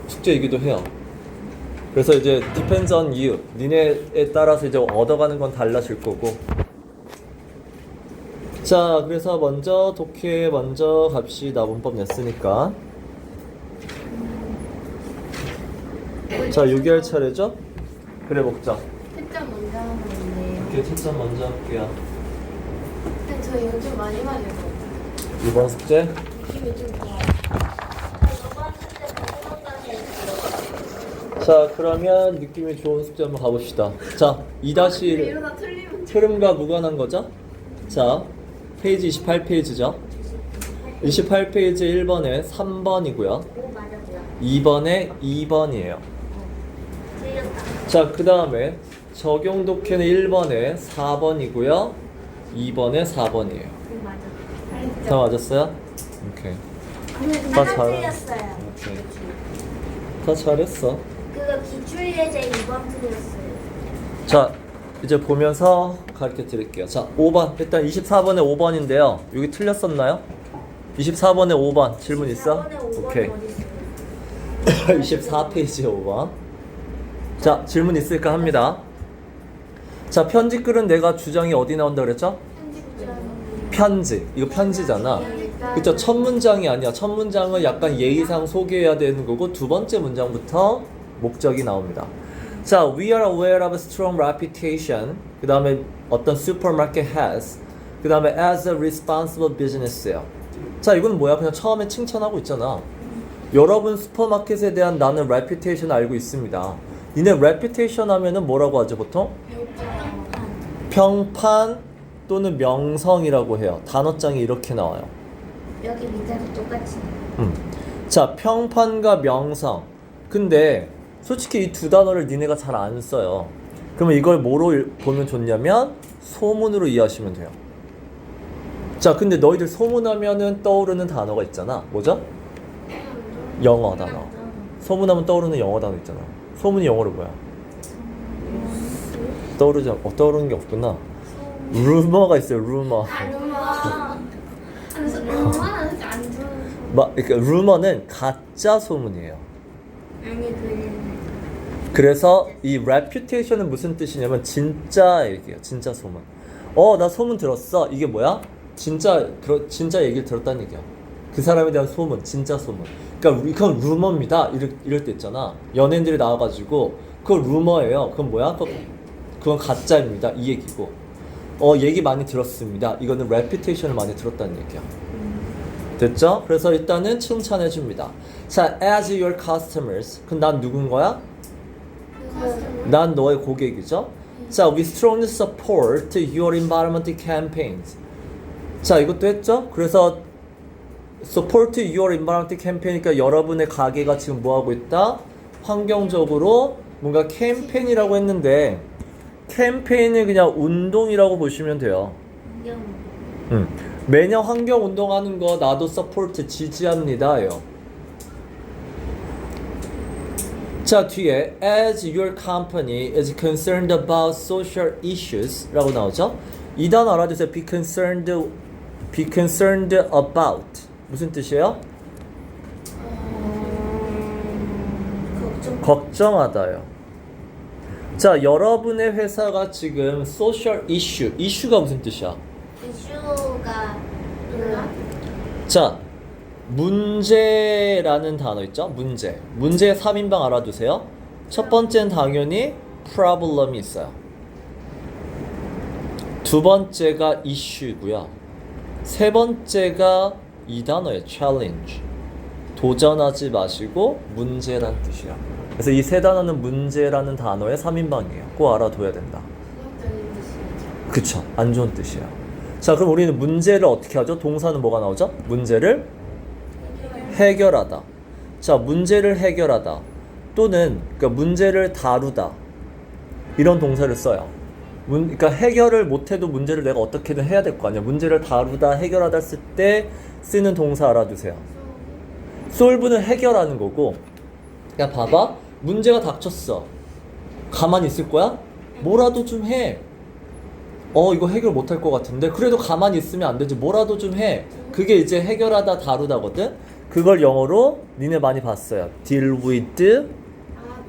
숙제이기도 해요. 그래서 이제 depends on you. 니네에 따라서 이제 얻어가는 건 달라질 거고. 자, 그래서 먼저 독해 먼저 갑시다. 문법 냈으니까. 자, 6개월 차례죠? 그래 먹자. 채점 먼저 하면 안 돼요. 이렇게 채점 먼저 할게요. 근데 저 이거 좀 많이 맞을 것 같아요. 이번 숙제. 느낌이 좀 좋아요. 자, 그러면 느낌이 좋은 숙제 한번 가봅시다. 자, 2-1 이러다 틀리면 흐름과 무관한 거죠? 자, 페이지 28페이지죠? 28페이지 1번에 3번이고요. 오 맞았고요. 2번에 2번이에요. 틀렸다. 자, 그 다음에 적용 독해는 1번에 4번이고요. 2번에 4번이에요. 오 맞았어요. 다 맞았어요? 오케이. 하나 잘해. 틀렸어요. 오케이. 다 잘했어. 그거 기출예제 2번 틀렸어요. 자, 이제 보면서 가르쳐 드릴게요. 자, 5번. 일단 24번에 5번인데요. 여기 틀렸었나요? 24번에 5번. 질문 있어? 4번에 5번이 오케이. 어디 있어요? 24페이지에 5번. 자, 질문 있을까 합니다. 자, 편지글은 내가 주장이 어디 나온다 그랬죠? 편지. 이거 편지잖아. 그쵸? 첫 문장이 아니야. 첫 문장은 약간 예의상 소개해야 되는 거고 두 번째 문장부터 목적이 나옵니다. 자, we are aware of a strong reputation. 그 다음에 어떤 supermarket has. 그 다음에 as a responsible business예요. 자, 이건 뭐야? 그냥 처음에 칭찬하고 있잖아. 여러분 슈퍼마켓에 대한 나는 reputation 알고 있습니다. 니네 reputation 하면은 뭐라고 하죠 보통? 평판 또는 명성이라고 해요. 단어장이 이렇게 나와요. 여기 밑에도 똑같이. 자, 평판과 명성. 근데 솔직히 이 두 단어를 니네가 잘 안 써요. 그러면 이걸 뭐로 보면 좋냐면 소문으로 이해하시면 돼요. 자, 근데 너희들 소문하면은 떠오르는 단어가 있잖아. 뭐죠? 영어 단어. 소문하면 떠오르는 영어 단어 있잖아. 소문이 영어로 뭐야? 떠오르는 게 없구나. 루머가 있어요. 루머. 그래서 얼마나 진짜 안 좋은 그러니까 루머는 가짜 소문이에요. 아니 그래서 이 reputation은 무슨 뜻이냐면 진짜 얘기예요. 진짜 소문. 나 소문 들었어. 이게 뭐야? 진짜 얘기를 들었다는 얘기야. 그 사람에 대한 소문, 진짜 소문. 그러니까 이건 루머입니다. 이럴 때 있잖아. 연예인들이 나와가지고 그거 루머예요. 그건 뭐야? 그건 가짜입니다. 이 얘기고. 얘기 많이 들었습니다. 이거는 reputation을 많이 들었다는 얘기야. 됐죠? 그래서 일단은 칭찬해 줍니다. 자, as your customers. 그럼 난 누군 거야? 난 너의 고객이죠. 자, we strongly support your environmental campaigns. 자, 이것도 했죠? 그래서 support your environmental campaign이니까 여러분의 가게가 지금 뭐 하고 있다? 환경적으로 뭔가 캠페인이라고 했는데 캠페인을 그냥 운동이라고 보시면 돼요. 매년 환경 운동하는 거 나도 서포트 지지합니다요. 자, 뒤에 as your company is concerned about social issues 라고 나오죠. 이 단어 알아두세요. be concerned about 무슨 뜻이에요? 걱정하다요. 자, 여러분의 회사가 지금 social 이슈가 무슨 뜻이야? 이슈가 몰라? 자, 문제라는 단어 있죠? 문제의 3인방 알아두세요. 첫 번째는 당연히 problem이 있어요. 두 번째가 issue고요. 세 번째가 이 단어예요. challenge. 도전하지 마시고 문제란 뜻이야. 그래서 이 세 단어는 문제라는 단어의 3인방이에요. 꼭 알아둬야 된다. 부정적인 뜻이에요. 그쵸. 안 좋은 뜻이야. 자, 그럼 우리는 문제를 어떻게 하죠? 동사는 뭐가 나오죠? 문제를 해결하다. 자, 문제를 해결하다. 또는 그러니까 문제를 다루다. 이런 동사를 써요. 그러니까 해결을 못해도 문제를 내가 어떻게든 해야 될 거 아니야. 문제를 다루다, 해결하다 쓸 때 쓰는 동사 알아두세요. solve는 해결하는 거고. 야, 봐봐. 문제가 닥쳤어. 가만히 있을 거야? 뭐라도 좀 해. 이거 해결 못할 것 같은데 그래도 가만히 있으면 안 되지. 뭐라도 좀 해. 그게 이제 해결하다 다루다거든. 그걸 영어로 니네 많이 봤어요. deal with, 아,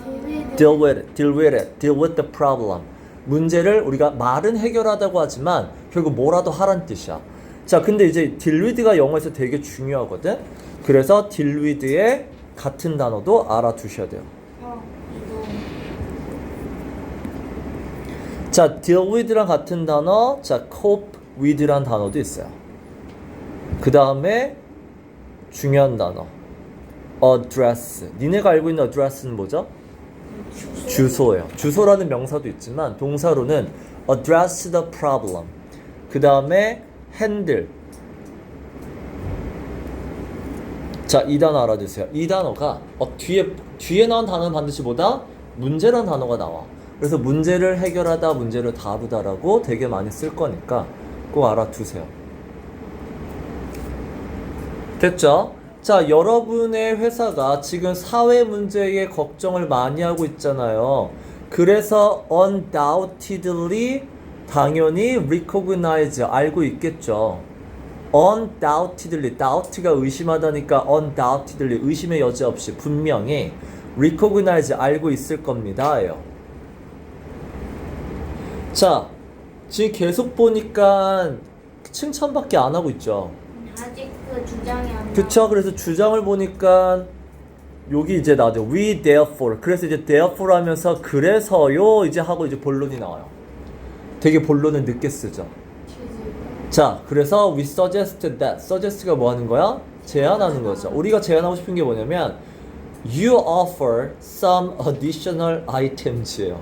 deal with the problem. 문제를 우리가 말은 해결하다고 하지만 결국 뭐라도 하란 뜻이야. 자, 근데 이제 deal with가 영어에서 되게 중요하거든. 그래서 deal with의 같은 단어도 알아두셔야 돼요. 이거 자, deal with랑 같은 단어, 자, cope with란 단어도 있어요. 그 다음에 중요한 단어, address. 니네가 알고 있는 address는 뭐죠? 주소예요. 주소라는 명사도 있지만 동사로는 address the problem. 그 다음에 handle. 자, 이 단어 알아두세요. 이 단어가 뒤에 나온 단어는 반드시 뭐다? 문제란 단어가 나와. 그래서 문제를 해결하다, 문제를 다루다라고 되게 많이 쓸 거니까 꼭 알아두세요. 됐죠? 자, 여러분의 회사가 지금 사회 문제에 걱정을 많이 하고 있잖아요. 그래서 undoubtedly 당연히 recognize 알고 있겠죠. undoubtedly doubt가 의심하다니까 undoubtedly 의심의 여지 없이 분명히 recognize 알고 있을 겁니다. 예요. 자, 지금 계속 보니까 칭찬밖에 안 하고 있죠. 아직 그 주장이 안 나와. 그쵸? 그래서 주장을 보니까 여기 이제 나오죠. We therefore. 그래서 이제 therefore 하면서 그래서요 이제 하고 이제 본론이 나와요. 되게 본론을 늦게 쓰죠. 자, 그래서 we suggest that. suggest가 뭐 하는 거야? 제안하는 거죠. 우리가 제안하고 싶은 게 뭐냐면 you offer some additional items예요.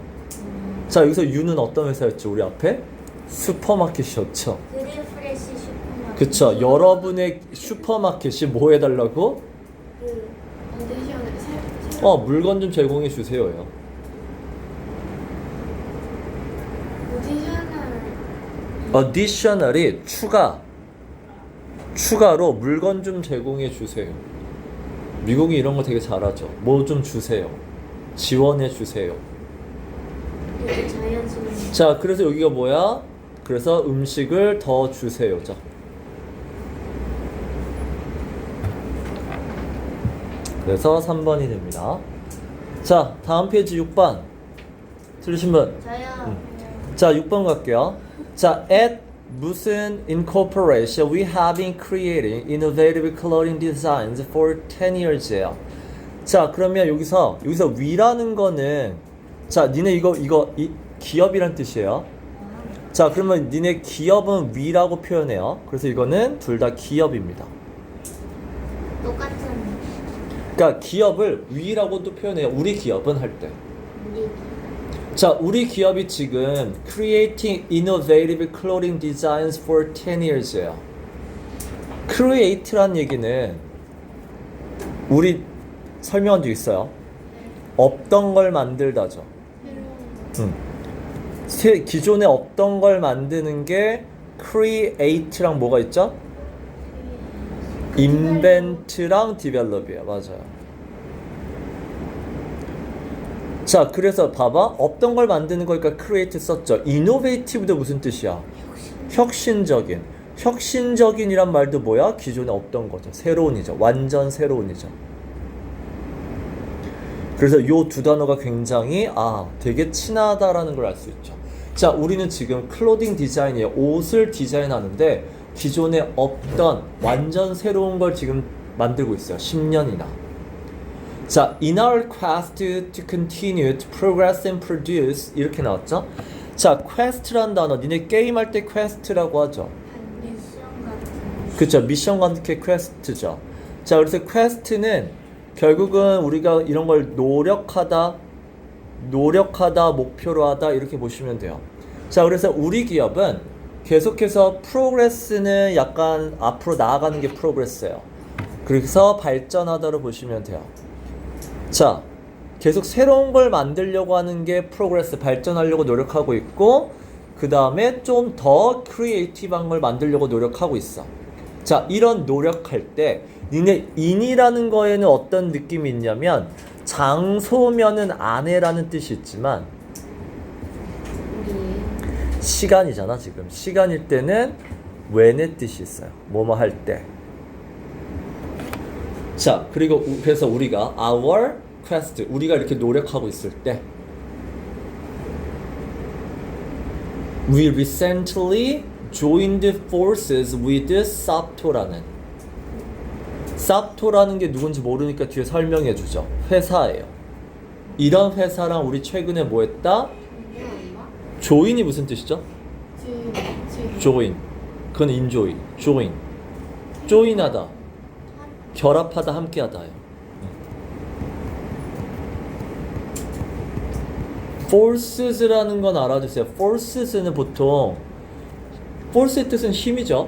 자, 여기서 you는 어떤 회사였죠? 우리 앞에? 슈퍼마켓이었죠. 그릴프레시 슈퍼마켓. 그쵸? 여러분의 슈퍼마켓이 뭐 해달라고? 그 컨디션을 물건 좀 제공해 주세요요. additional이 추가로 물건 좀 제공해 주세요. 미국이 이런 거 되게 잘하죠. 뭐 좀 주세요. 지원해 주세요. 되게 자연스러운. 자, 그래서 여기가 뭐야? 그래서 음식을 더 주세요. 자. 그래서 3번이 됩니다. 자, 다음 페이지 6번. 들으신 분? 저요. 자, 6번 갈게요. 자, at 무슨 incorporation we have been creating innovative clothing designs for 10 years예요. 자, 그러면 여기서 we라는 거는 자, 니네 이 기업이란 뜻이에요. 자, 그러면 니네 기업은 we라고 표현해요. 그래서 이거는 둘 다 기업입니다. 똑같은 그러니까 기업을 we라고도 표현해요. 우리 기업은 할 때. 우리 자, 우리 기업이 지금 creating innovative clothing designs for 10 years예요. create란 얘기는 우리 설명한 적 있어요. 없던 걸 만들다죠. 기존에 없던 걸 만드는 게 create랑 뭐가 있죠? invent랑 develop이에요. 맞아요. 자, 그래서 봐봐. 없던 걸 만드는 거니까 create 썼죠. innovative도 무슨 뜻이야? 혁신적인. 혁신적인이란 말도 뭐야? 기존에 없던 거죠. 새로운이죠. 완전 새로운이죠. 그래서 요 두 단어가 굉장히 되게 친하다라는 걸 알 수 있죠. 자, 우리는 지금 클로딩 디자인이에요. 옷을 디자인하는데 기존에 없던 완전 새로운 걸 지금 만들고 있어요. 10년이나. 자, in our quest to continue to progress and produce 이렇게 나왔죠? 자, quest란 단어 니네 게임할 때 quest라고 하죠. 미션 같은. 그쵸, 미션 같은 게 quest죠. 자, 그래서 quest는 결국은 우리가 이런 걸 노력하다, 목표로 하다 이렇게 보시면 돼요. 자, 그래서 우리 기업은 계속해서 progress는 약간 앞으로 나아가는 게 progress예요. 그래서 발전하다로 보시면 돼요. 자, 계속 새로운 걸 만들려고 하는 게 progress, 발전하려고 노력하고 있고, 그 다음에 좀 더 크리에이티브한 걸 만들려고 노력하고 있어. 자, 이런 노력할 때 니네 in이라는 거에는 어떤 느낌이 있냐면 장소면은 안에라는 뜻이 있지만 시간이잖아. 지금 시간일 때는 when의 뜻이 있어요. 뭐뭐 할 때. 자, 그리고 그래서 우리가 our quest, 우리가 이렇게 노력하고 있을 때 we recently joined forces with 삽토라는 삽토라는 게 누군지 모르니까 뒤에 설명해 주죠. 회사예요. 이런 회사랑 우리 최근에 뭐 했다? join이 무슨 뜻이죠? join. 그건 enjoy. join. join하다. 결합하다, 함께하다예요. forces라는 건 알아두세요. forces는 보통 force의 뜻은 힘이죠.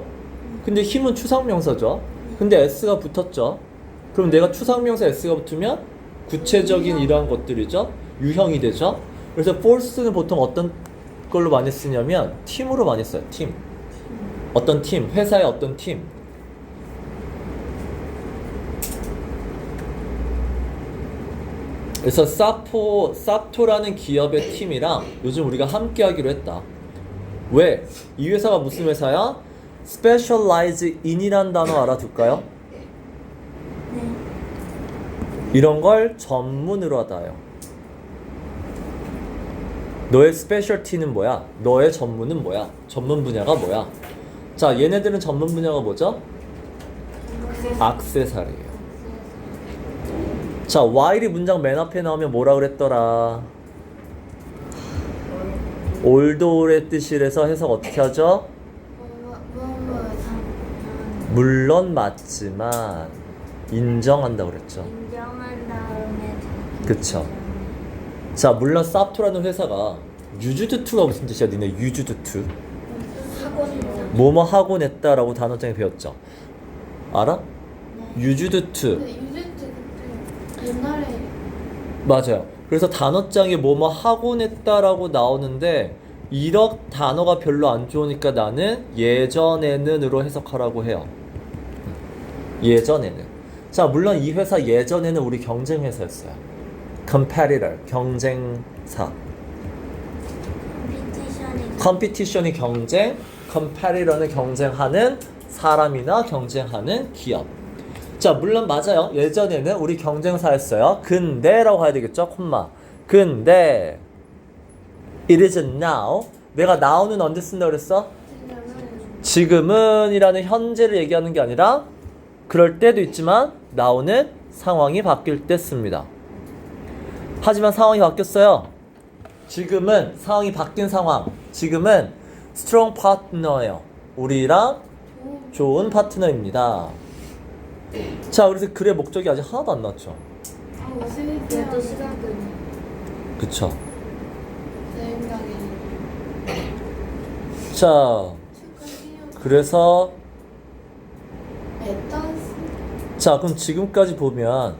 근데 힘은 추상명사죠. 근데 s가 붙었죠. 그럼 내가 추상명사 s가 붙으면 구체적인 이러한 것들이죠. 유형이 되죠. 그래서 force는 보통 어떤 걸로 많이 쓰냐면 팀으로 많이 써요. 팀. 어떤 팀, 회사의 어떤 팀. 그래서 삽토라는 기업의 팀이랑 요즘 우리가 함께 하기로 했다. 왜? 이 회사가 무슨 회사야? specialize in이란 단어 알아둘까요? 네. 이런 걸 전문으로 하다요. 너의 스페셜티는 뭐야? 너의 전문은 뭐야? 전문 분야가 뭐야? 자, 얘네들은 전문 분야가 뭐죠? 액세서리예요. 자, while이 문장 맨 앞에 나오면 뭐라 그랬더라? 올도의 뜻이라서 해석 어떻게 하죠? 물론 맞지만 인정한다고 그랬죠. 인정한 다음에 그쵸. 자, 물론 삽토라는 회사가 유주드투가 무슨 뜻이야? 니네 유주드투 뭐뭐 하고 냈다라고 단어장에 배웠죠. 알아? 유주드투. 근데 유진트 그때 옛날에 맞아요. 그래서 단어장에 뭐뭐 하고 냈다라고 나오는데 이런 단어가 별로 안 좋으니까 나는 예전에는으로 해석하라고 해요. 예전에는. 자, 물론 이 회사 예전에는 우리 경쟁 회사였어요. competitor, 경쟁사. 컴피티션이 경쟁, competitor는 경쟁하는 사람이나 경쟁하는 기업. 자, 물론 맞아요. 예전에는 우리 경쟁사였어요. 근데라고 해야 되겠죠? 콤마. 근데 it is now. 내가 now는 언제 쓴다 그랬어? 지금은 이라는 현재를 얘기하는 게 아니라 그럴 때도 있지만 now는 상황이 바뀔 때 씁니다. 하지만 상황이 바뀌었어요. 지금은 상황이 바뀐 상황. 지금은 strong partner예요. 우리랑 좋은 파트너입니다. 자, 그래서 글의 목적이 아직 하나도 안 나왔죠. 이것도 시간끈. 그쵸. 제 생각에 자, 그래서 에탄스 자, 그럼 지금까지 보면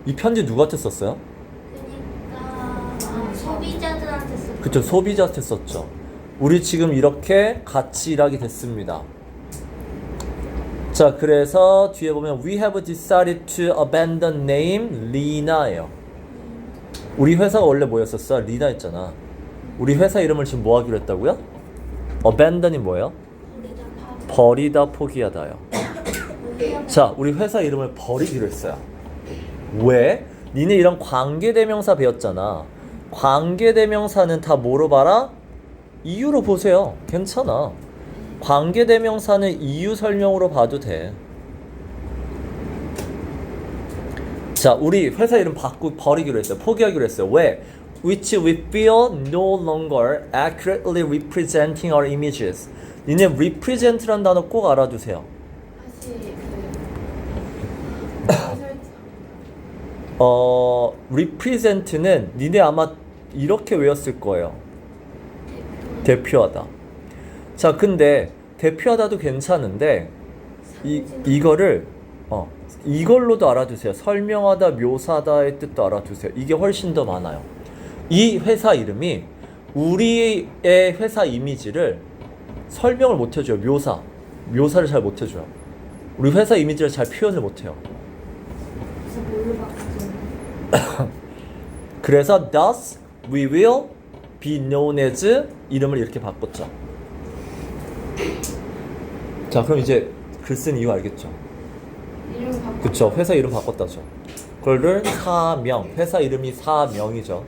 이 편지 누구한테 썼어요? 그러니까 소비자들한테 쓰. 그쵸, 소비자한테 썼죠. 우리 지금 이렇게 같이 일하게 됐습니다. 자, 그래서 뒤에 보면 We have decided to abandon name Lina예요. 우리 회사가 원래 뭐였었어? 리나 있잖아. 우리 회사 이름을 지금 뭐 하기로 했다고요? abandon이 뭐예요? 버리다, 포기하다요. 자, 우리 회사 이름을 버리기로 했어요. 왜? 니네 이런 관계대명사 배웠잖아. 관계대명사는 다 뭐로 봐라? 이유로 보세요. 괜찮아. 관계대명사는 이유 설명으로 봐도 돼. 자, 우리 회사 이름 버리기로 했어요. 포기하기로 했어요. 왜? Which we feel no longer accurately representing our images. 니네 represent라는 단어 꼭 알아두세요. 다시 represent는 니네 아마 이렇게 외웠을 거예요. 대표하다. 자, 근데 대표하다도 괜찮은데 이거를 이걸로도 알아두세요. 설명하다, 묘사다의 뜻도 알아두세요. 이게 훨씬 더 많아요. 이 회사 이름이 우리의 회사 이미지를 설명을 못 해줘요. 묘사를 잘 못 해줘요. 우리 회사 이미지를 잘 표현을 못 해요. 그래서 뭘로 바꾸죠? 그래서 thus we will be known as 이름을 이렇게 바꿨죠. 자, 그럼 이제 글 쓴 이유 알겠죠? 이름 바꿔. 그쵸, 회사 이름 바꿨다죠. 그거를 사명, 회사 이름이 사명이죠.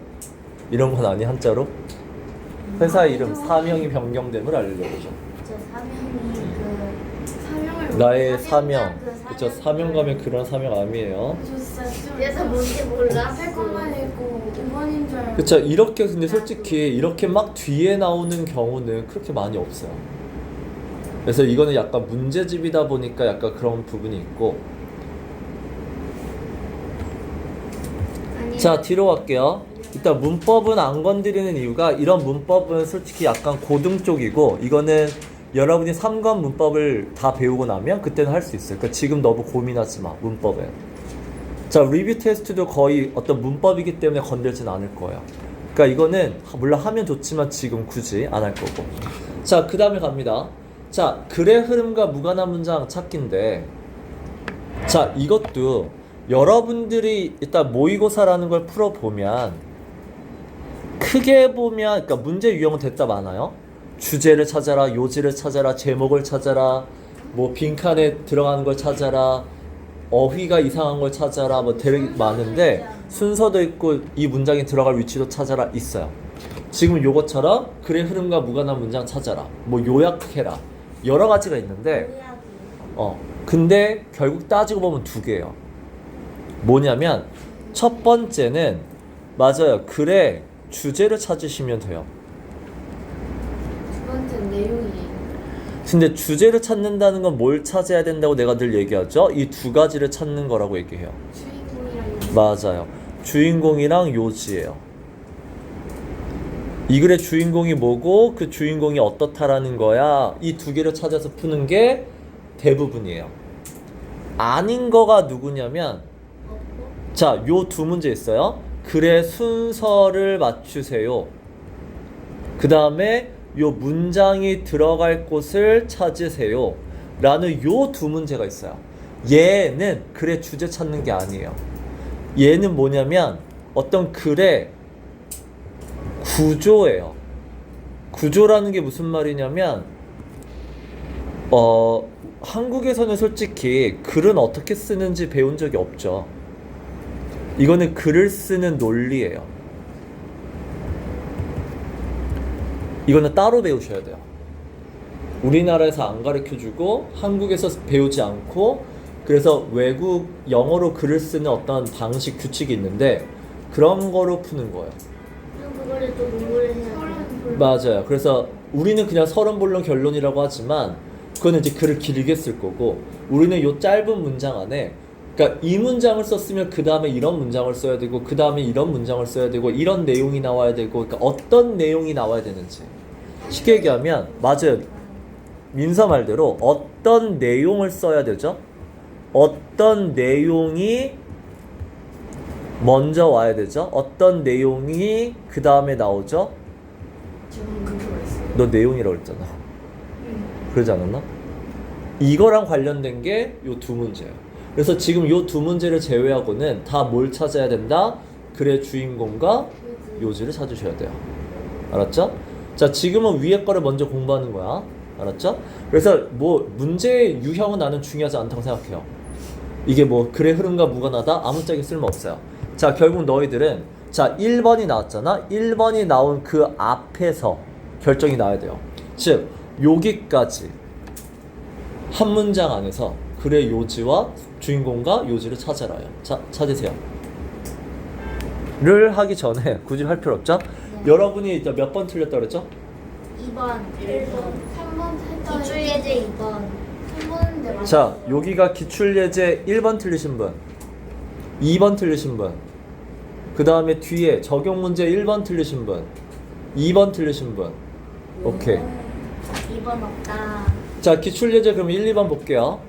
이런 건 아니 한자로? 회사 이름 사명이 변경됨을 알려주죠. 저 사명이 사명을 나의 사명, 사명, 그 그쵸, 사명. 사명 가면 그런 사명 아니에요. 저 진짜 시험. 그래서 뭔지 몰라. 앞에 것만 읽고 5번인 줄 알고. 그쵸, 이렇게 근데 솔직히 이렇게 막 뒤에 나오는 경우는 그렇게 많이 없어요. 그래서 이거는 약간 문제집이다 보니까 약간 그런 부분이 있고. 아니, 자, 뒤로 갈게요. 일단 문법은 안 건드리는 이유가 이런 문법은 솔직히 약간 고등 쪽이고 이거는 여러분이 3권 문법을 다 배우고 나면 그때는 할 수 있어요. 그러니까 지금 너무 고민하지 마, 문법은. 자, 리뷰 테스트도 거의 어떤 문법이기 때문에 건들진 않을 거예요. 그러니까 이거는 물론 하면 좋지만 지금 굳이 안 할 거고. 자, 그 다음에 갑니다. 자, 글의 흐름과 무관한 문장 찾기인데, 자, 이것도 여러분들이 일단 모의고사라는 걸 풀어보면 크게 보면, 그러니까 문제 유형은 됐다 많아요. 주제를 찾아라, 요지를 찾아라, 제목을 찾아라, 뭐 빈칸에 들어가는 걸 찾아라, 어휘가 이상한 걸 찾아라, 뭐 되게 많은데 순서도 있고 이 문장에 들어갈 위치도 찾아라 있어요. 지금 요것처럼 글의 흐름과 무관한 문장 찾아라, 뭐 요약해라, 여러 가지가 있는데 근데 결국 따지고 보면 두 개예요. 뭐냐면 첫 번째는 맞아요. 글의 주제를 찾으시면 돼요. 두 번째 내용이에요. 근데 주제를 찾는다는 건 뭘 찾아야 된다고 내가 늘 얘기하죠? 이 두 가지를 찾는 거라고 얘기해요. 주인공이랑 요지. 맞아요. 주인공이랑 요지예요. 이 글의 주인공이 뭐고 그 주인공이 어떻다라는 거야. 이 두 개를 찾아서 푸는 게 대부분이에요. 아닌 거가 누구냐면 자, 요 두 문제 있어요. 글의 순서를 맞추세요. 그 다음에 요 문장이 들어갈 곳을 찾으세요. 라는 요 두 문제가 있어요. 얘는 글의 주제 찾는 게 아니에요. 얘는 뭐냐면 어떤 글의 구조예요. 구조라는 게 무슨 말이냐면 한국에서는 솔직히 글은 어떻게 쓰는지 배운 적이 없죠. 이거는 글을 쓰는 논리예요. 이거는 따로 배우셔야 돼요. 우리나라에서 안 가르쳐주고 한국에서 배우지 않고 그래서 외국 영어로 글을 쓰는 어떤 방식 규칙이 있는데 그런 거로 푸는 거예요. 그거를 또 공부를 해야 돼. 맞아요. 그래서 우리는 그냥 서른볼론 결론이라고 하지만 그거는 이제 글을 길게 쓸 거고 우리는 요 짧은 문장 안에 그러니까 이 문장을 썼으면 그 다음에 이런 문장을 써야 되고 그 다음에 이런 문장을 써야 되고 이런 내용이 나와야 되고 그러니까 어떤 내용이 나와야 되는지 쉽게 얘기하면 맞아요. 민서 말대로 어떤 내용을 써야 되죠? 어떤 내용이 먼저 와야 되죠? 어떤 내용이 그 다음에 나오죠? 저는 그거 했어요. 너 내용이라고 했잖아. 그러지 않았나? 이거랑 관련된 게 요 두 문제예요. 그래서 지금 요 두 문제를 제외하고는 다 뭘 찾아야 된다? 글의 주인공과 요지를 찾으셔야 돼요. 알았죠? 자, 지금은 위에 거를 먼저 공부하는 거야. 알았죠? 그래서 뭐 문제의 유형은 나는 중요하지 않다고 생각해요. 이게 뭐 글의 흐름과 무관하다? 아무짝에 쓸모없어요. 자, 결국 너희들은 자 1번이 나왔잖아. 1번이 나온 그 앞에서 결정이 나야 돼요. 즉 여기까지 한 문장 안에서 글의 요지와 주인공과 요지를 찾아라요. 자, 찾으세요. 를 하기 전에 굳이 할 필요 없죠? 여러분이 몇 번 틀렸다 그랬죠? 2번, 1번, 3번 살짝. 기출예제 2번. 3번인데 맞았어요. 자, 여기가 기출예제 1번 틀리신 분, 2번 틀리신 분, 그 다음에 뒤에 적용문제 1번 틀리신 분, 2번 틀리신 분. 오케이. 2번 없다. 자, 기출예제 그럼 1, 2번 볼게요.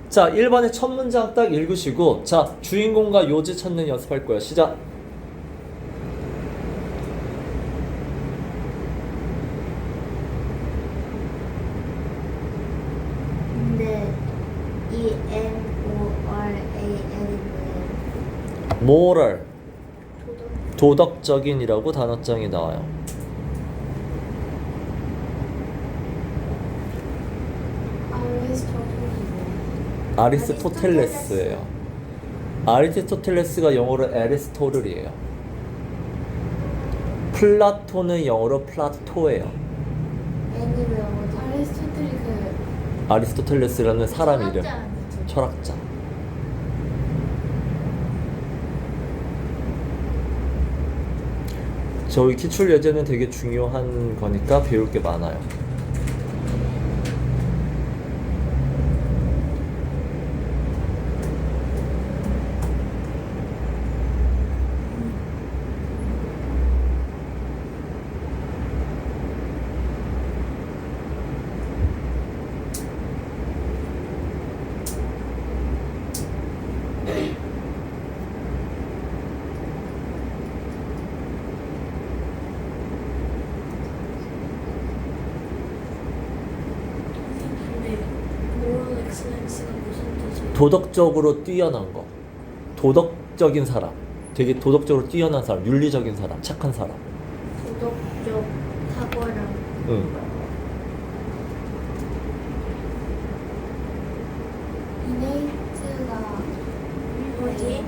자, 1번의 첫 문장 딱 읽으시고 자, 주인공과 요지 찾는 연습할 거예요. 시작. 근데 이 MORAL은 moral, 도덕적인이라고 단어장이 나와요. RS 적용이네. 아리스토텔레스예요. 아리스토텔레스가 영어로 에리스토틀이에요. 플라톤은 영어로 플라토예요. 애니 왜 어디? 아리스토텔이 그 아리스토텔레스라는 사람 이름. 철학자 아니죠? 철학자. 저희 기출 예제는 되게 중요한 거니까 배울 게 많아요. 근데 moral excellence가 무슨 뜻이에요? 도덕적으로 뛰어난 거. 도덕적인 사람. 되게 도덕적으로 뛰어난 사람. 윤리적인 사람. 착한 사람. 도덕적 탁월함. 응. innat가 뭐지?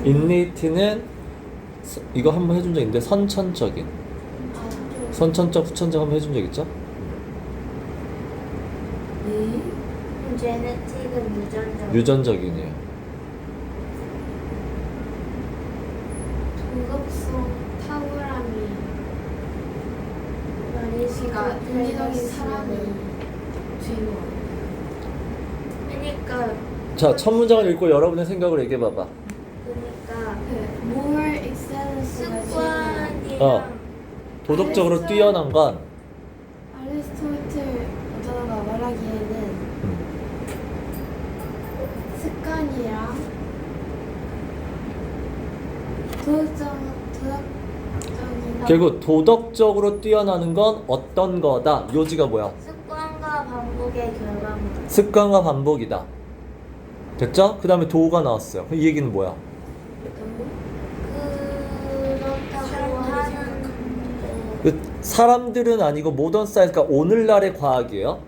인네이트는 이거 한번 해준 적 있는데 선천적인. 선천적, 후천적 한번 해준 적 있죠? 제네틱은 유전적. 유전적인이에요. 도덕성 탁월함이 그러니까 윤리적인 사람이 주인공. 그러니까 자, 첫 문장을 읽고 여러분의 생각을 얘기해봐봐. 그러니까 그 moral excellence가 습관이랑 어. 도덕적으로 뛰어난 건 아리스토텔 어쩌다가 말하기에는 습관이랑 도덕적인 결국 도덕적으로 뛰어나는 건 어떤 거다. 요지가 뭐야? 습관과 반복의 결과물. 습관과 반복이다. 됐죠? 그 다음에 도가 나왔어요. 이 얘기는 뭐야? 그렇다고 하는 그 사람들은 아니고 모던 사이언스, 그러니까 오늘날의 과학이에요.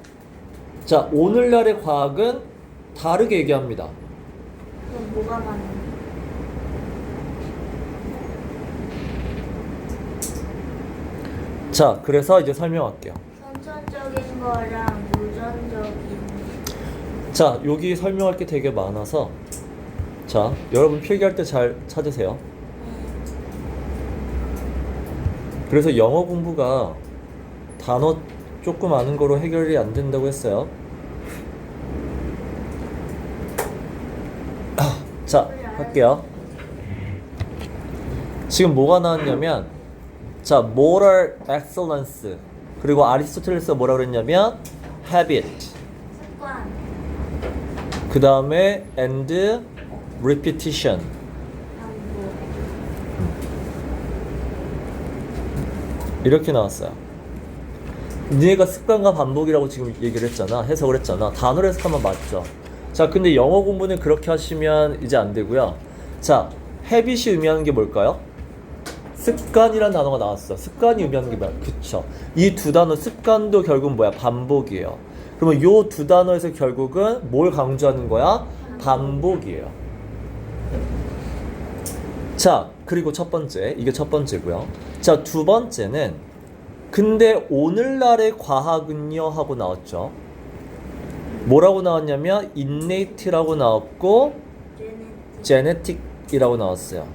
자, 오늘날의 과학은 다르게 얘기합니다. 그럼 뭐가 맞는? 자, 그래서 이제 설명할게요. 선천적인 거랑 유전적인. 자, 여기 설명할 게 되게 많아서 자, 여러분 필기할 때 잘 찾으세요. 그래서 영어 공부가 단어 조금 아는 거로 해결이 안 된다고 했어요. 자, 할게요. 지금 뭐가 나왔냐면 자, moral excellence. 그리고 아리스토텔레스가 뭐라 그랬냐면 habit. 습관. 그 다음에 and repetition. 반복. 이렇게 나왔어요. 니네가 습관과 반복이라고 지금 얘기를 했잖아. 해석을 했잖아. 단어로 해석하면 맞죠. 자, 근데 영어 공부는 그렇게 하시면 이제 안 되고요. 자, habit이 의미하는 게 뭘까요? 습관이라는 단어가 나왔어. 습관이 의미하는 게 뭐야? 그쵸. 이 두 단어 습관도 결국은 뭐야? 반복이에요. 그러면 요 두 단어에서 결국은 뭘 강조하는 거야? 반복이에요. 자, 그리고 첫 번째. 이게 첫 번째고요. 자, 두 번째는 근데 오늘날의 과학은요 하고 나왔죠. 뭐라고 나왔냐면 innate라고 나왔고 genetic이라고 나왔어요.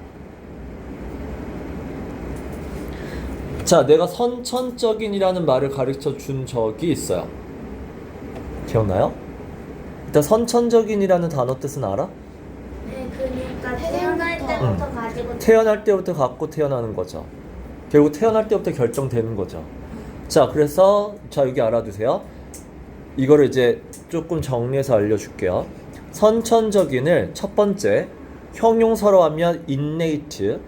자, 내가 선천적인이라는 말을 가르쳐 준 적이 있어요. 기억나요? 일단 선천적인이라는 단어 뜻은 알아? 네, 그러니까 태어날 때부터 가지고 태어날 때부터 갖고 태어나는 거죠. 결국 태어날 때부터 결정되는 거죠. 자, 그래서 자, 여기 알아두세요. 이거를 이제 조금 정리해서 알려줄게요. 선천적인을 첫 번째 형용사로 하면 innate.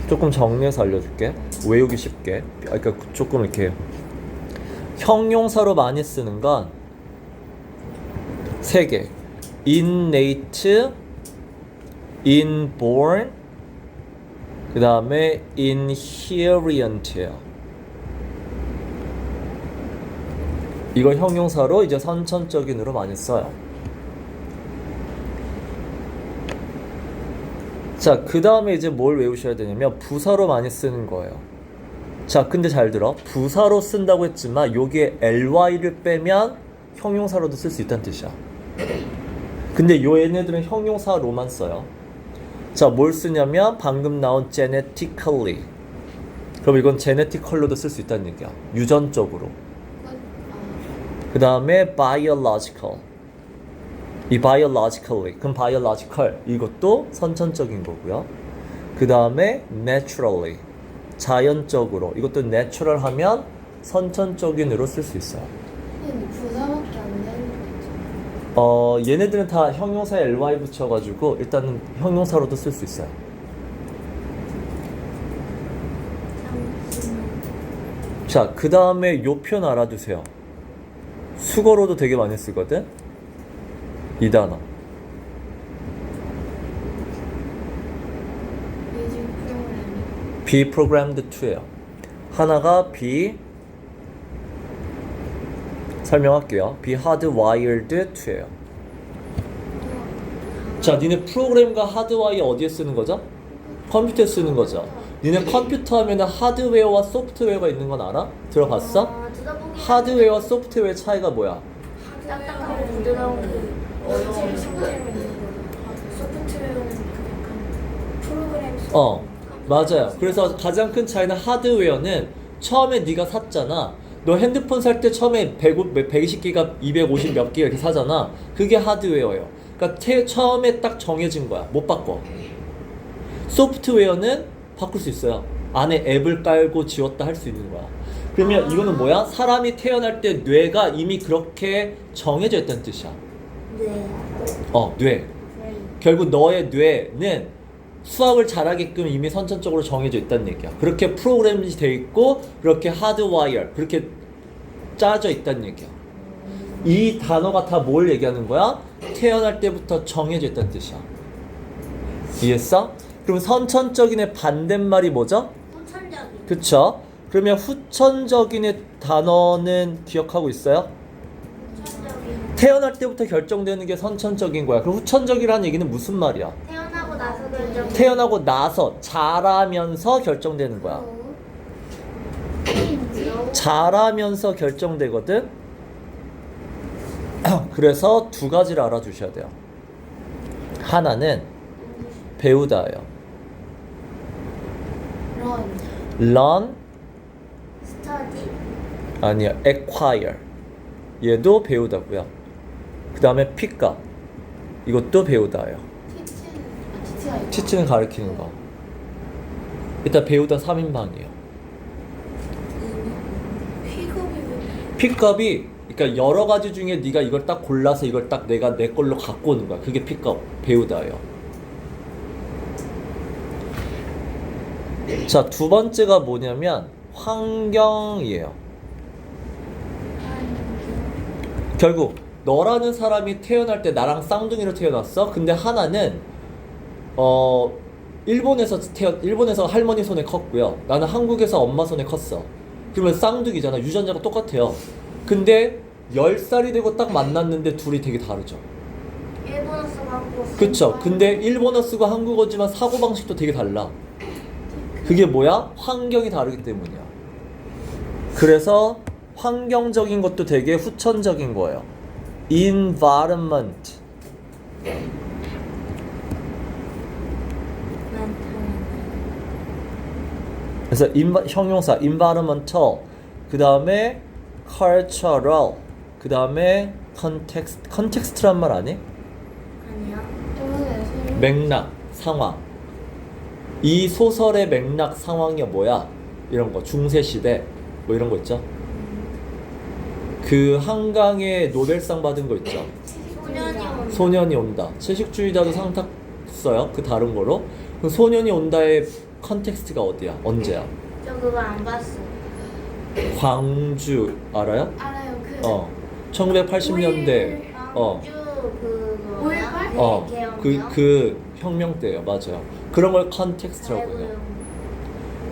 조금 정리해서 알려줄게. 외우기 쉽게. 그러니까 조금 이렇게 형용사로 많이 쓰는 건 세 개. innate, inborn, 그 다음에 inherent예요. 이걸 형용사로 이제 선천적인으로 많이 써요. 자, 그 다음에 이제 뭘 외우셔야 되냐면 부사로 많이 쓰는 거예요. 자, 근데 잘 들어. 부사로 쓴다고 했지만 여기에 ly를 빼면 형용사로도 쓸 수 있다는 뜻이야. 근데 요 얘네들은 형용사로만 써요. 자, 뭘 쓰냐면 방금 나온 genetically. 그럼 이건 genetical로도 쓸 수 있다는 얘기야. 유전적으로. 그 다음에 biological. 이 biologically. 그럼 biological. 이것도 선천적인 거고요. 그 다음에 naturally. 자연적으로. 이것도 natural 하면 선천적인으로 쓸 수 있어요. 근데 부사밖에 안 되는 거죠. 얘네들은 다 형용사에 ly 붙여가지고 일단은 형용사로도 쓸 수 있어요. 자, 그 다음에 요 표현 알아두세요. 수거로도 되게 많이 쓰거든? 이 단어. 뮤직 프로그램. be programmed to예요. 하나가 be 설명할게요. be hardwired to예요. 자, 니네 프로그램과 하드와이어 어디에 쓰는 거죠? 컴퓨터에 쓰는 거죠. 니네 컴퓨터 하면은 하드웨어와 소프트웨어가 있는 건 알아? 들어봤어? 들어보기 하드웨어와 소프트웨어의 차이가 뭐야? 딱딱하고 부드러운 실제로 실제로 있는 거. 소프트웨어는 약간 프로그램 맞아요. 그래서 가장 큰 차이는 하드웨어는 처음에 네가 샀잖아. 너 핸드폰 살 때 처음에 120기가 250 몇 기가 이렇게 사잖아. 그게 하드웨어예요. 그러니까 처음에 딱 정해진 거야. 못 바꿔. 소프트웨어는 바꿀 수 있어요. 안에 앱을 깔고 지웠다 할 수 있는 거야. 그러면 이거는 뭐야? 사람이 태어날 때 뇌가 이미 그렇게 정해져 있다는 뜻이야. 네. 뇌. 결국 너의 뇌는 수학을 잘하게끔 이미 선천적으로 정해져 있다는 얘기야. 그렇게 프로그램이 돼 있고 그렇게 하드와이어 그렇게 짜져 있다는 얘기야. 이 단어가 다 뭘 얘기하는 거야? 태어날 때부터 정해져 있다는 뜻이야. 이해했어? 그럼 선천적인의 반대말이 뭐죠? 후천적인. 그쵸? 그러면 후천적인의 단어는 기억하고 있어요? 후천적인. 태어날 때부터 결정되는 게 선천적인 거야. 그럼 후천적이라는 얘기는 무슨 말이야? 태어나고 나서 결정. 태어나고 나서 자라면서 결정되는 거야. 자라면서 결정되거든. 그래서 두 가지를 알아두셔야 돼요. 하나는 배우다예요. 런. learn 스터디. 아니야 acquire. 얘도 배우다고요. 그 다음에 pick up. 이것도 배우다예요. 티치가 있고. 치치는 가르치는 거. 일단 배우다 3인방이에요. 픽업이 픽업이 그러니까 여러 가지 중에 네가 이걸 딱 골라서 이걸 딱 내가 내 걸로 갖고 오는 거야. 그게 픽업, 배우다예요. 자, 두 번째가 뭐냐면 환경이에요. 결국 너라는 사람이 태어날 때 나랑 쌍둥이로 태어났어. 근데 하나는 일본에서 할머니 손에 컸고요. 나는 한국에서 엄마 손에 컸어. 그러면 쌍둥이잖아. 유전자가 똑같아요. 근데 10살이 되고 딱 만났는데 둘이 되게 다르죠. 일본어 쓰고 한국어 쓰고. 그쵸? 근데 일본어 쓰고 한국어지만 사고방식도 되게 달라. 그게 뭐야? 환경이 다르기 때문이야. 그래서 환경적인 것도 되게 후천적인 거예요. environment. 그래서 형용사 environmental, 그 다음에 cultural, 그 다음에 context란 말 아니? 아니야. 저번에 맥락, 상황. 이 소설의 맥락, 상황이 뭐야? 이런 거, 중세시대 뭐 이런 거 있죠? 그 한강에 노벨상 받은 거 있죠? 소년이 온다. 소년이 온다. 채식주의자도 상 탔어요. 그 다른 거로. 그 소년이 온다의 컨텍스트가 어디야? 언제야? 저 그거 안 봤어. 광주 알아요? 알아요. 1980년대 광주 그거. 5.18? 그 혁명 때예요. 맞아요. 그런 걸 컨텍스트라고 해요.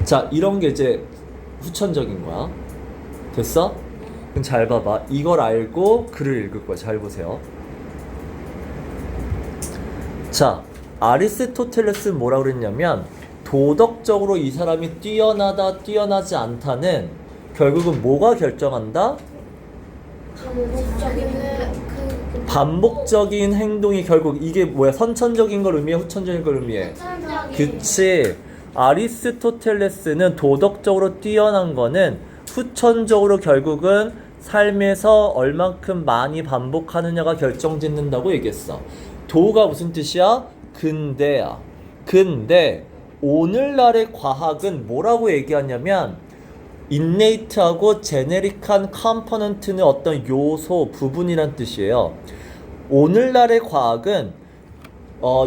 자, 이런 게 이제 후천적인 거야. 됐어? 그럼 잘 봐봐. 이걸 알고 글을 읽을 거야. 잘 보세요. 자, 아리스토텔레스는 뭐라고 그랬냐면 도덕적으로 이 사람이 뛰어나다, 뛰어나지 않다는 결국은 뭐가 결정한다? 반복적인 행동이 결국 이게 뭐야? 선천적인 걸 의미해? 후천적인 걸 의미해? 그치. 아리스토텔레스는 도덕적으로 뛰어난 거는 후천적으로 결국은 삶에서 얼만큼 많이 반복하느냐가 결정짓는다고 얘기했어. 도가 무슨 뜻이야? 근대야. 근데 오늘날의 과학은 뭐라고 얘기하냐면 인네이트하고 제네릭한 컴포넌트는 어떤 요소, 부분이란 뜻이에요. 오늘날의 과학은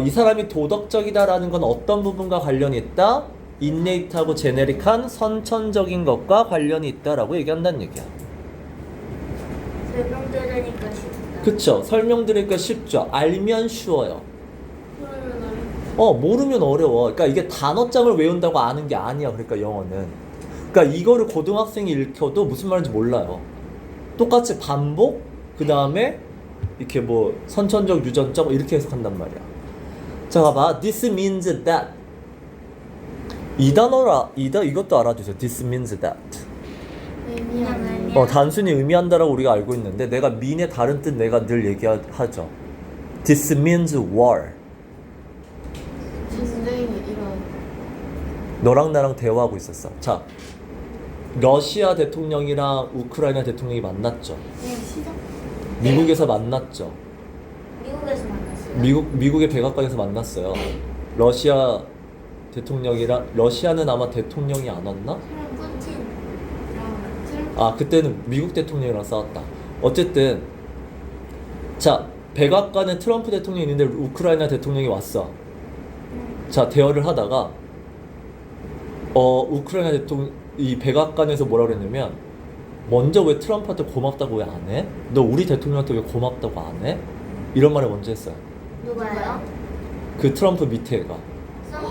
이 사람이 도덕적이다라는 건 어떤 부분과 관련이 있다? 인네이트하고 제네릭한 선천적인 것과 관련이 있다라고 얘기한다는 얘기야. 설명 들으니까 쉽다. 그쵸? 설명드리니까 쉽죠? 알면 쉬워요. 모르면 어려워. 그러니까 이게 단어장을 외운다고 아는 게 아니야. 그러니까 영어는. 그러니까 이거를 고등학생이 읽혀도 무슨 말인지 몰라요. 똑같이 반복, 그 다음에 이렇게 뭐 선천적, 유전적 이렇게 해석한단 말이야. 자, 봐봐. This means that. 이 단어라, 이것도 알아두세요. This means that. 단순히 의미한다라고 우리가 알고 있는데 내가 mean의 다른 뜻 내가 늘 얘기하죠. This means war. 선생님이 이런 너랑 나랑 대화하고 있었어. 자, 러시아 대통령이랑 우크라이나 대통령이 만났죠. 시작. 미국에서 만났죠. 미국에서 만났어요. 미국의 백악관에서 만났어요. 러시아 대통령이랑 러시아는 아마 대통령이 안 왔나? 푸틴. 그때는 미국 대통령이랑 싸웠다. 어쨌든 자, 백악관에 트럼프 대통령이 있는데 우크라이나 대통령이 왔어. 자, 대화를 하다가 우크라이나 대통령 이 백악관에서 뭐라 그랬냐면 먼저 왜 트럼프한테 고맙다고 왜 안 해? 너 우리 대통령한테 왜 고맙다고 안 해? 이런 말을 먼저 했어요. 누가요? 그 트럼프 밑에 애가 선프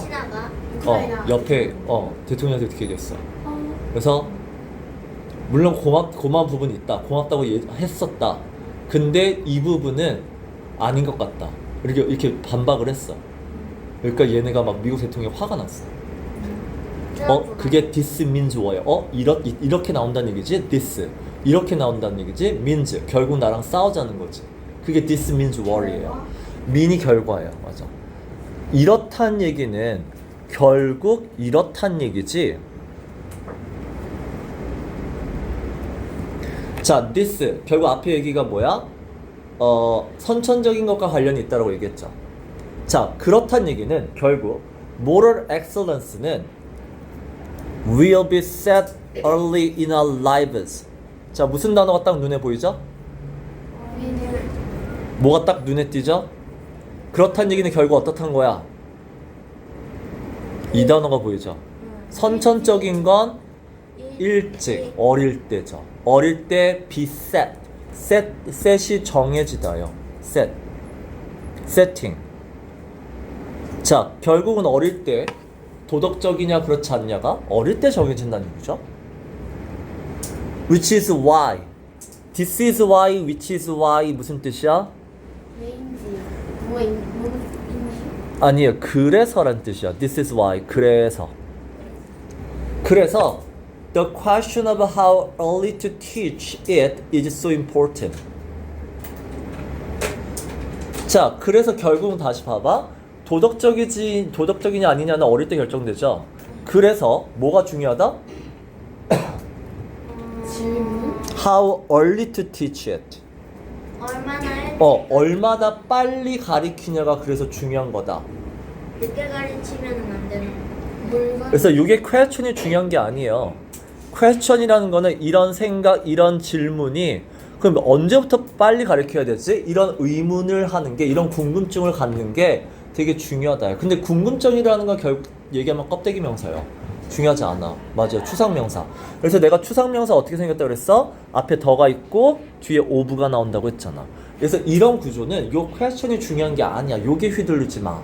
신하가? 우크라이나. 옆에 대통령한테 그렇게 얘기했어. 그래서 물론 고마운 부분이 있다. 고맙다고 했었다. 근데 이 부분은 아닌 것 같다. 이렇게 반박을 했어. 그러니까 얘네가 막 미국 대통령이 화가 났어. 그게 this means war예요. 이렇게 나온다는 얘기지? this. 이렇게 나온다는 얘기지? means. 결국 나랑 싸우자는 거지. 그게 this means war이에요. mean이 결과예요. 맞아. 이렇단 얘기는 결국 이렇단 얘기지. 자, this. 결국 앞에 얘기가 뭐야? 선천적인 것과 관련이 있다고 얘기했죠. 자, 그렇단 얘기는 결국 moral excellence는 will be set early in our lives. 자, 무슨 단어가 딱 눈에 보이죠? 뭐가 딱 눈에 띄죠? 그렇단 얘기는 결국 어떻단 거야? 이 단어가 보이죠? 선천적인 건 일찍, 어릴 때죠. 어릴 때 be set. set이 정해지다요. setting. 자, 결국은 어릴 때 도덕적이냐 그렇지 않냐가 어릴 때 정해진다는 얘기죠. Which is why. This is why, which is why 무슨 뜻이야? 왜인지 아니에요. 그래서란 뜻이야. This is why. 그래서 the question of how early to teach it is so important. 자, 그래서 결국은 다시 봐봐. 도덕적이냐 아니냐는 어릴 때 결정되죠. 그래서 뭐가 중요하다? 질문. How early to teach it. 얼마나 빨리 가리키냐가 그래서 중요한 거다. 늦게 가르치면 안 되는. 그래서 이게 question이 중요한 게 아니에요. question이라는 거는 이런 생각, 이런 질문이 그럼 언제부터 빨리 가르쳐야 되지? 이런 의문을 하는 게, 이런 궁금증을 갖는 게 되게 중요하다. 근데 궁금증이라는 건 결국 얘기하면 껍데기 명사예요. 중요하지 않아. 맞아요. 추상명사. 그래서 내가 추상명사 어떻게 생겼다고 그랬어? 앞에 더가 있고 뒤에 오브가 나온다고 했잖아. 그래서 이런 구조는 요 question이 중요한 게 아니야. 요게 휘둘리지 마.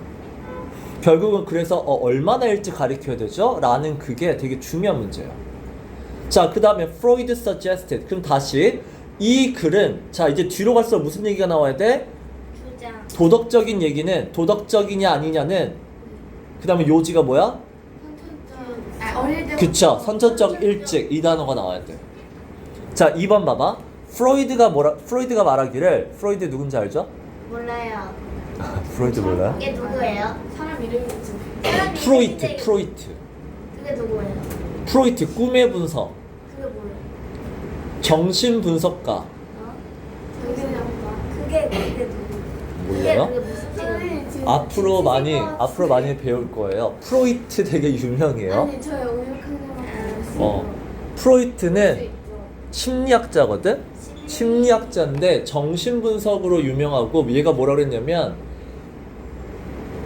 결국은 그래서 얼마나 일찍 가르쳐야 되죠? 라는 그게 되게 중요한 문제예요. 자, 그 다음에 Freud suggested. 그럼 다시 이 글은 자 이제 뒤로 갈수록 무슨 얘기가 나와야 돼? 주장. 도덕적인 얘기는 도덕적이냐 아니냐는 그 다음에 요지가 뭐야? 어릴 때 그쵸. 선천적 일찍 이 단어가 나와야 돼. 자 2번 봐봐. 프로이드가 말하기를 프로이드 누군지 알죠? 몰라요. 프로이드 몰라요? 이게 누구예요? 사람 이름이 좀 사람 프로이트. 이름인데 그게 누구예요? 프로이트 꿈의 분석, 그게 뭐예요? 정신 분석가. 어? 그게 누구? 몰라요? 그게 무슨 직업이에요? 앞으로 많이 배울 거예요. 프로이트 되게 유명해요. 아니 저희 오육학년 프로이트는 심리학자거든? 심리학자인데 정신분석으로 유명하고 얘가 뭐라 그랬냐면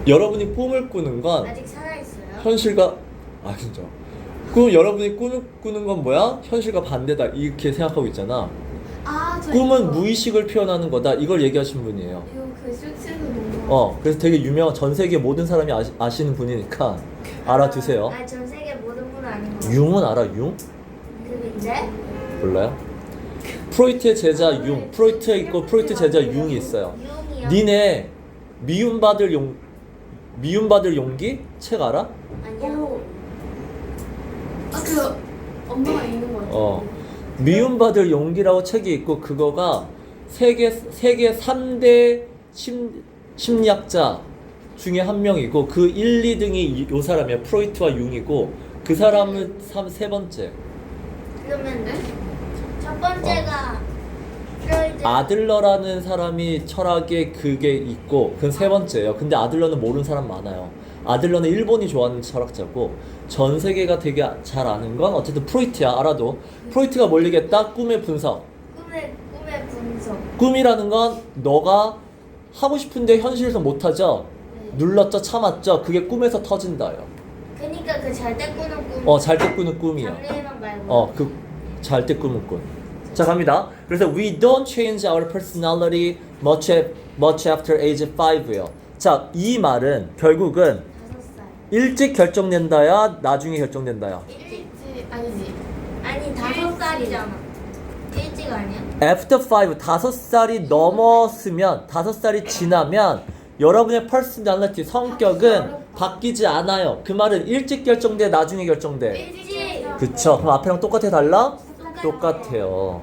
여러분이 꿈을 꾸는 건 아직 살아있어요? 현실과 진짜 여러분이 꿈을 꾸는 건 뭐야? 현실과 반대다 이렇게 생각하고 있잖아. 저 꿈은 이거, 무의식을 표현하는 거다 이걸 얘기하신 분이에요. 이거 그 실제로 너무 그래서 되게 유명한 전 세계 모든 사람이 아시는 분이니까 알아두세요. 전 세계 모든 분은 아닌 거. 융은 알아? 융? 근데 몰라요? 프로이트의 제자 융, 프로이트에 있고 프로이트 제자 융이 있어요. 유흥이요? 니네 미움받을 용기 책 알아? 아니요. 그 엄마가 읽는 거 같아요. 미움받을 용기라고 책이 있고 그거가 세계 3대 심리학자 중에 한 명이고 그 1, 2등이 요 사람이야. 프로이트와 융이고 그 사람은 세 번째. 그러면 첫 번째가 프로이드. 아들러라는 사람이 철학에 그게 있고 그건 세 번째예요. 근데 아들러는 모르는 사람 많아요. 아들러는 일본이 좋아하는 철학자고 전 세계가 되게 잘 아는 건 어쨌든 프로이트야. 알아도 프로이트가 뭘 얘기했다? 꿈의 분석. 꿈의 분석. 꿈이라는 건 너가 하고 싶은데 현실에서 못하죠? 눌렀죠? 참았죠? 그게 꿈에서 터진다요. 그러니까 그 잘 때 꾸는 꿈. 잘 때 꾸는 꿈이야. 장래희망 말고. 잘 때 꾸는 꿈. 자, 갑니다. 그래서 we don't change our personality much after age 5예요. 자, 이 말은 결국은 5살. 일찍 결정된다야, 나중에 결정된다야. 일찍. 아니지. 아니 5살이잖아. 일찍 아니야? After 5, 5살이 넘었으면, 5살이 지나면 여러분의 personality, 성격은 바뀌지 않아요. 그 말은 일찍 결정돼, 나중에 결정돼. 일찍. 그쵸? 그럼 앞에랑 똑같아, 달라? 똑같아요.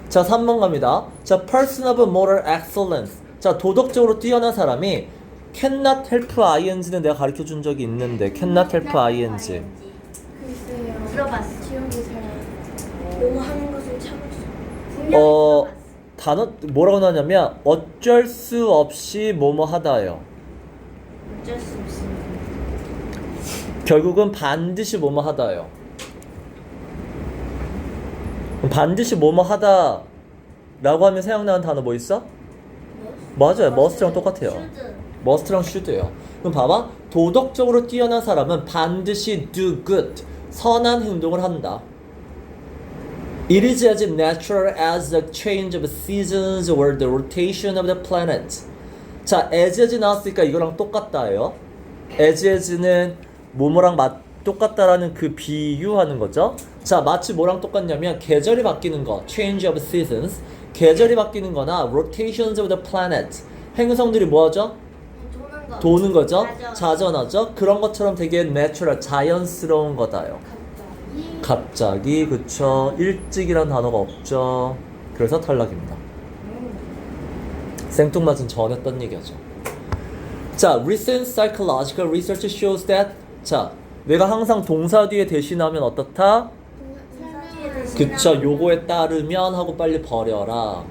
자, 3번 갑니다. 자, person of moral excellence. 자, 도덕적으로 뛰어난 사람이 cannot help ing는 내가 가르쳐 준 적이 있는데 cannot help ing. 글쎄요. 들어봤어. 기억이 잘. 뭐 하는 것을 참을 수. 분명히 들어봤어. 단어 뭐라고 나냐면 어쩔 수 없이 뭐뭐 하다예요. 어쩔 수 없습니다. 결국은 반드시 뭐뭐 하다예요. 그럼 반드시 뭐뭐 하다 라고 하면 생각나는 단어 뭐 있어? 맞아요. must랑 똑같아요. 슈드. must랑 should예요. 그럼 봐봐. 도덕적으로 뛰어난 사람은 반드시 do good. 선한 행동을 한다. It is as natural as the change of seasons or the rotation of the planet. 자, as 나왔으니까 이거랑 똑같다예요. as는 뭐뭐랑 똑같다라는 그 비유하는 거죠. 자, 마치 뭐랑 똑같냐면 계절이 바뀌는 거, change of seasons. 계절이 바뀌는 거나 rotations of the planet. 행성들이 뭐 하죠? 도는 거. 도는 거죠. 자전. 자전하죠. 그런 것처럼 되게 natural, 자연스러운 거다요. 갑자기 그쵸. 일찍이란 단어가 없죠. 그래서 탈락입니다. 생뚱맞은 전했던 얘기하죠. 자, recent psychological research shows that. 자, 내가 항상 동사 뒤에 대신하면 어떻다? 그쵸. 요거에 따르면 하고 빨리 버려라.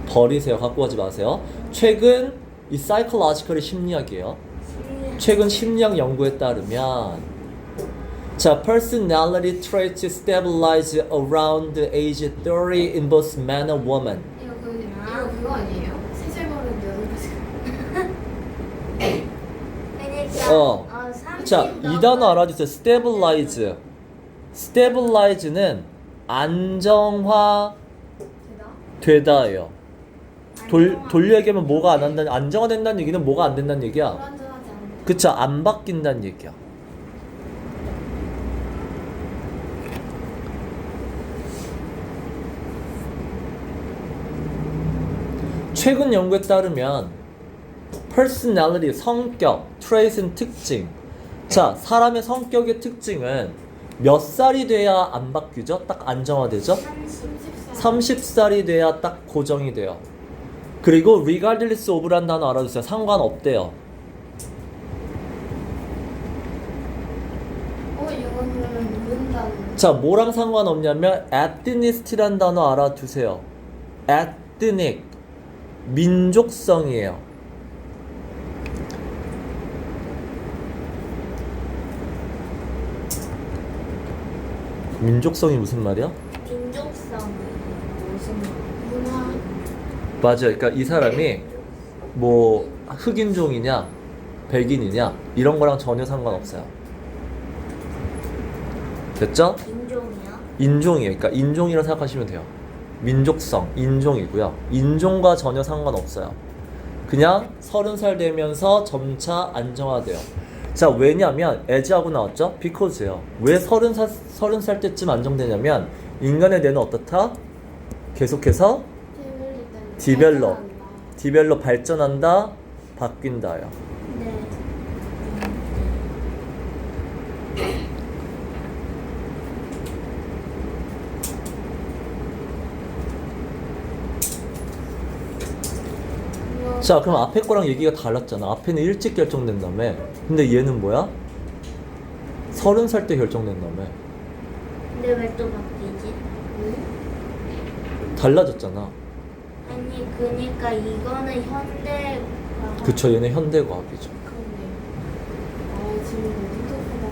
버리세요. 갖고 가지 마세요. 최근 이 psychological이 심리학이에요. 최근 심리학 연구에 따르면 자, personality traits stabilize around the age 30 in both man and woman. 이거 그거 아니에요? 세제버릇 8가지. 그러니까 자, 이 단어 알아주세요. stabilize. stabilize는 안정화 되다예요. 돌려 얘기하면 뭐가 안 한다는, 안정화된다는 얘기는 뭐가 안 된다는 얘기야. 불안정하지 않은. 그쵸, 안 바뀐다는 얘기야. 최근 연구에 따르면 personality, 성격, trait은 특징. 자, 사람의 성격의 특징은 몇 살이 돼야 안 바뀌죠? 딱 안정화되죠? 30살이 돼야 딱 고정이 돼요. 그리고 regardless of란 단어 알아두세요. 상관없대요. 이건 그러면 모른다는. 자, 뭐랑 상관없냐면 ethnicity란 단어 알아두세요. ethnic, 민족성이에요. 민족성이 무슨 말이야? 민족성 무슨 문화. 맞아요. 그러니까 이 사람이 뭐 흑인종이냐 백인이냐 이런 거랑 전혀 상관없어요. 됐죠? 인종이요? 인종이에요. 그러니까 인종이라고 생각하시면 돼요. 민족성, 인종이고요. 인종과 전혀 상관없어요. 그냥 30살 되면서 점차 안정화돼요. 자, 왜냐면 as하고 나왔죠? because예요. 왜 30살 때쯤 안정되냐면 인간의 뇌는 어떻다? 계속해서 디벨롭 발전한다, 바뀐다요. 네. 자, 그럼 앞에 거랑 얘기가 달랐잖아. 앞에는 일찍 결정된다며. 근데 얘는 뭐야? 30살 때 결정된다며. 근데 왜 또 바뀌지? 달라졌잖아. 아니 그니까 이거는 현대 그쵸, 얘는 현대과학이죠. 그런데. 지금 핸드폰가.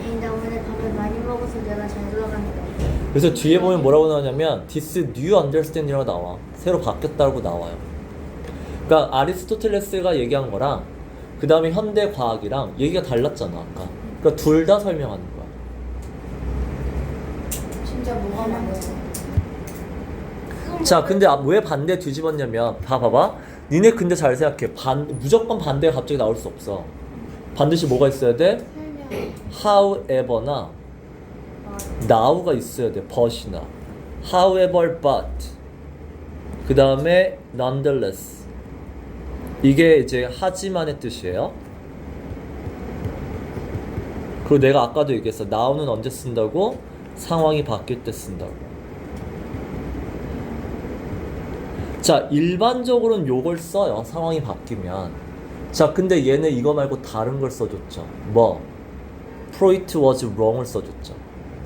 아니 나 오늘 밥을 많이 먹어서 내가 잘 돌아가는 거야. 그래서 뒤에 보면 뭐라고 나오냐면 this new understanding이라고 나와. 새로 바뀌었다고 나와요. 그러니까 아리스토텔레스가 얘기한 거랑 그 다음에 현대과학이랑 얘기가 달랐잖아 아까. 그러니까 둘 다 설명하는 거야. 진짜 뭐가 많아요? 자, 근데 왜 반대 뒤집었냐면 봐봐. 니네 근데 잘 생각해. 무조건 반대가 갑자기 나올 수 없어. 반드시 뭐가 있어야 돼? 설명. however나 now가 있어야 돼. but이나 however but 그 다음에 nonetheless 이게 이제 하지만의 뜻이에요. 그리고 내가 아까도 얘기했어. now는 언제 쓴다고? 상황이 바뀔 때 쓴다고. 자, 일반적으로는 요걸 써요. 상황이 바뀌면. 자, 근데 얘는 이거 말고 다른 걸 써줬죠. 뭐? Freud was wrong을 써줬죠.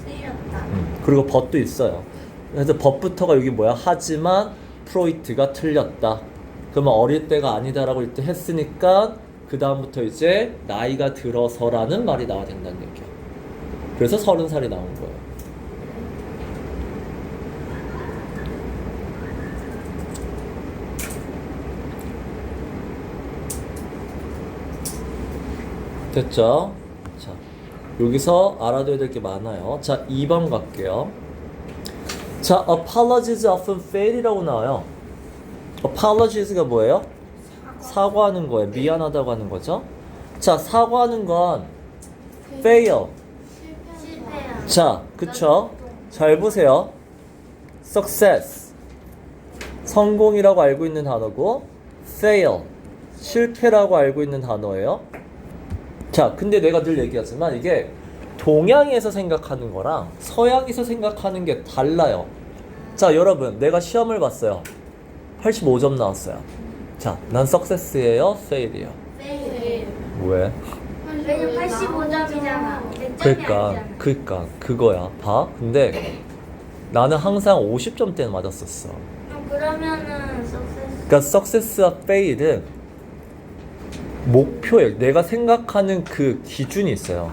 틀렸다. 그리고 but도 있어요. 그래서 but부터가 여기 뭐야? 하지만 프로이트가 틀렸다. 그러면 어릴 때가 아니다라고 이때 했으니까 그 다음부터 이제 나이가 들어서라는 말이 나와야 된다는 얘기야. 그래서 30살이 나온 거예요. 됐죠? 자, 여기서 알아둬야 될 게 많아요. 자, 2번 갈게요. 자, apologies often fail이라고 나와요. apologies가 뭐예요? 사과하는 거예요. 미안하다고 하는 거죠. 자, 사과하는 건 fail. 실패야. 자, 그쵸? 잘 보세요. success. 성공이라고 알고 있는 단어고 fail. 실패라고 알고 있는 단어예요. 자, 근데 내가 늘 얘기하지만 이게 동양에서 생각하는 거랑 서양에서 생각하는 게 달라요. 자, 여러분, 내가 시험을 봤어요. 85점 나왔어요. 자, 난 success예요, fail이에요? 페일. 왜? 왜냐면 85점이잖아. 100점이 그러니까 그거야. 봐. 근데 나는 항상 50점대 맞았었어. 그러면은 석세스. 그러니까 success와 fail은 목표에 내가 생각하는 그 기준이 있어요.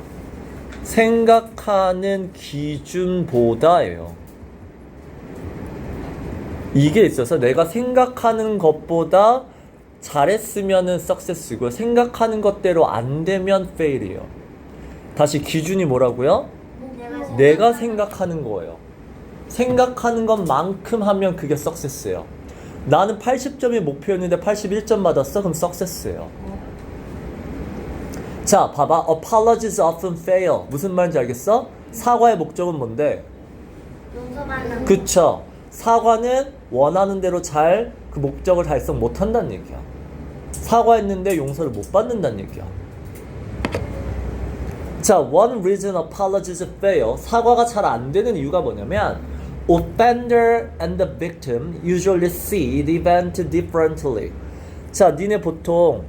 생각하는 기준보다예요. 이게 있어서 내가 생각하는 것보다 잘했으면은 success고 생각하는 것대로 안 되면 fail이에요. 다시 기준이 뭐라고요? 내가 생각하는 거예요. 생각하는 것만큼 하면 그게 success예요. 나는 80점이 목표였는데 81점 받았어? 그럼 success예요. 자, 봐봐. apologies often fail. 무슨 말인지 알겠어? 사과의 목적은 뭔데? 용서받는. 그쵸. 사과는 원하는 대로 잘 그 목적을 달성 못 한다는 얘기야. 사과했는데 용서를 못 받는다는 얘기야. 자, one reason apologies fail. 사과가 잘 안 되는 이유가 뭐냐면 offender and the victim usually see the event differently. 자, 니네 보통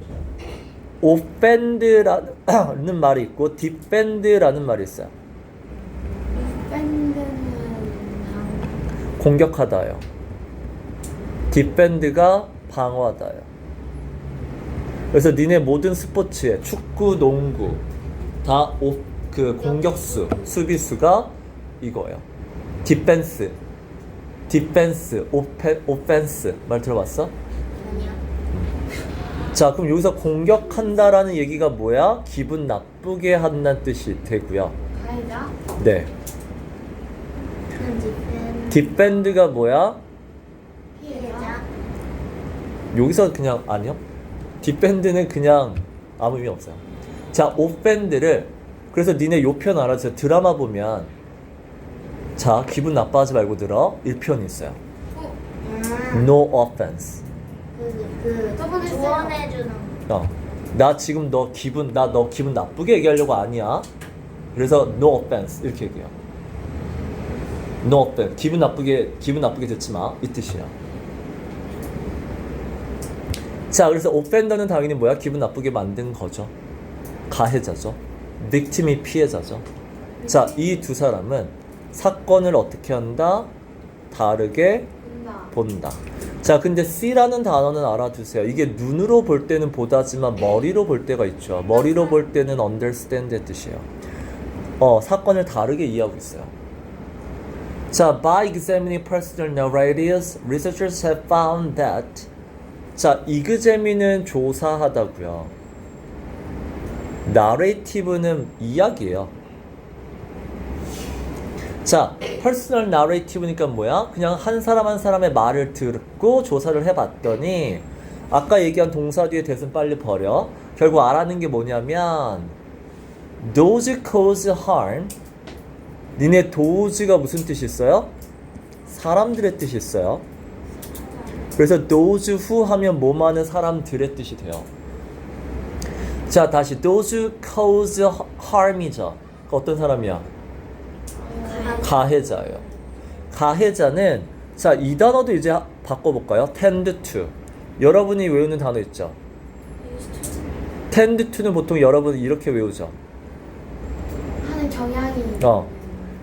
offend라는 말이 있고 defend라는 말이 있어요. 밴드는 공격하다요. defend가 방어하다요. 그래서 니네 모든 스포츠에 축구, 농구 다 그 공격수, 수비수가 이거예요. 디펜스, 오펜스 말 들어봤어? 아니요. 자, 그럼 여기서 공격한다라는 얘기가 뭐야? 기분 나쁘게 한다는 뜻이 되고요. 가해자. 네. 디펜드가 뭐야? 피해자. 여기서 그냥 아니요. 디펜드는 그냥 아무 의미 없어요. 자, 오펜드를 그래서 니네 요 편 알아주세요. 드라마 보면 자, 기분 나빠하지 말고 들어. 1편이 있어요. No offense. 저번에 조언해주는 나 지금 너 기분 나쁘게 얘기하려고 아니야. 그래서 no offense 이렇게 얘기해요. No offense. 기분 나쁘게 듣지 마. 이 뜻이야. 자, 그래서 offender는 당연히 뭐야? 기분 나쁘게 만든 거죠. 가해자죠. victim이 피해자죠. 자, 이 두 사람은 사건을 어떻게 한다? 다르게 본다. 자, 근데 C라는 단어는 알아두세요. 이게 눈으로 볼 때는 보다지만 머리로 볼 때가 있죠. 머리로 볼 때는 understand의 뜻이에요. 사건을 다르게 이해하고 있어요. 자, by examining personal narratives, researchers have found that 자, examine는 조사하다고요. narrative는 이야기예요. 자, personal narrative니까 뭐야? 그냥 한 사람 한 사람의 말을 듣고 조사를 해봤더니 아까 얘기한 동사 뒤에 대신 빨리 버려. 결국 알아낸 게 뭐냐면 those cause harm. 니네 those가 무슨 뜻이 있어요? 사람들의 뜻이 있어요. 그래서 those who 하면 뭐 많은 사람들의 뜻이 돼요. 자, 다시 those cause harm이죠. 어떤 사람이야? 가해자예요. 가해자는 자, 이 단어도 이제 바꿔볼까요? tend to. 여러분이 외우는 단어 있죠? tend to는 보통 여러분이 이렇게 외우죠. 하는 경향이.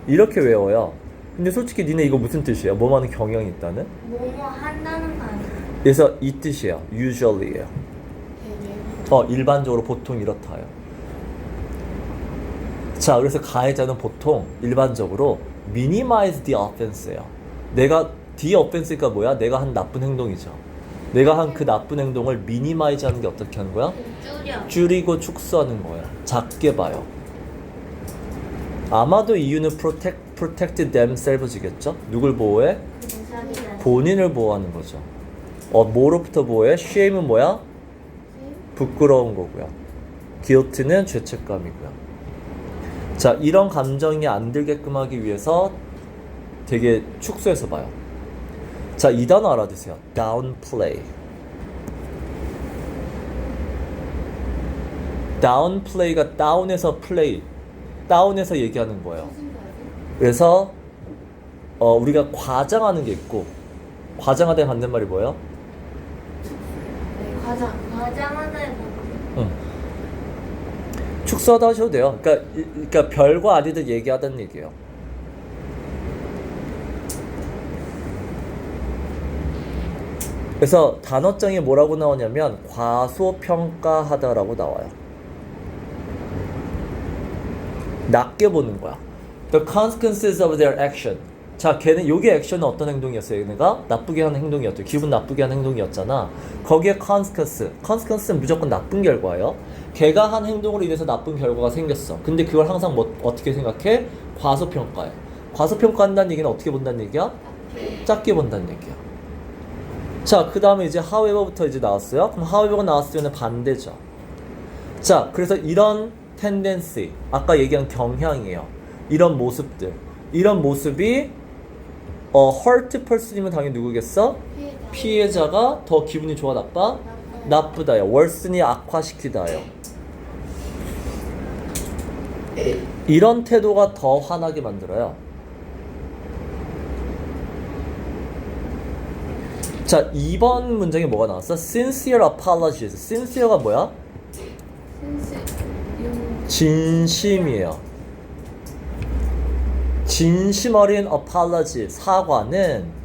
이렇게 외워요. 근데 솔직히 니네 이거 무슨 뜻이에요? 뭐 하는 경향이 있다는? 뭐뭐 한다는 거 아니야? 그래서 이 뜻이에요. usually예요. 일반적으로 보통 이렇다요. 자, 그래서 가해자는 보통 일반적으로 minimize the offense예요. the offense가 뭐야? 내가 한 나쁜 행동이죠. 내가 한 그 나쁜 행동을 minimize 하는 게 어떻게 하는 거야? 줄이고 축소하는 거예요. 작게 봐요. 아마도 이유는 protect themselves겠죠? 누굴 보호해? 본인을 보호하는 거죠. 뭐로부터 보호해? shame은 뭐야? 부끄러운 거고요. guilt는 죄책감이고요. 자, 이런 감정이 안 들게끔 하기 위해서 되게 축소해서 봐요. 자, 이 단어 알아두세요. downplay. downplay가 down에서 play, 다운에서 얘기하는 거예요. 그래서 우리가 과장하는 게 있고, 과장하다의 반대말이 뭐예요? 과장하다에 축소하다 하셔도 돼요. 그러니까 별거 아니듯 얘기하다는 얘기예요. 그래서 단어장에 뭐라고 나오냐면 과소평가하다라고 나와요. 낮게 보는 거야. The consequences of their action. 자, 걔는 요게 액션은 어떤 행동이었어요? 얘네가 나쁘게 하는 행동이었죠. 기분 나쁘게 하는 행동이었잖아. 거기에 consequence는 무조건 나쁜 결과예요. 걔가 한 행동으로 인해서 나쁜 결과가 생겼어. 근데 그걸 항상 어떻게 생각해? 과소평가해. 과소평가한다는 얘기는 어떻게 본다는 얘기야? 작게 본다는 얘기야. 자, 그 다음에 이제 however부터 이제 나왔어요. 그럼 however가 나왔으면 반대죠. 자, 그래서 이런 tendency, 아까 얘기한 경향이에요. 이런 모습들, 이런 모습이 hurt person이면 당연히 누구겠어? 피해자가 더 기분이 좋아 나빠? 나쁘다요. worsen이 악화시키다요. 이런 태도가 더 화나게 만들어요. 자, 2번 문장에 뭐가 나왔어? sincere apologies. sincere가 뭐야? 진심이에요. 진심 어린 apology, 사과는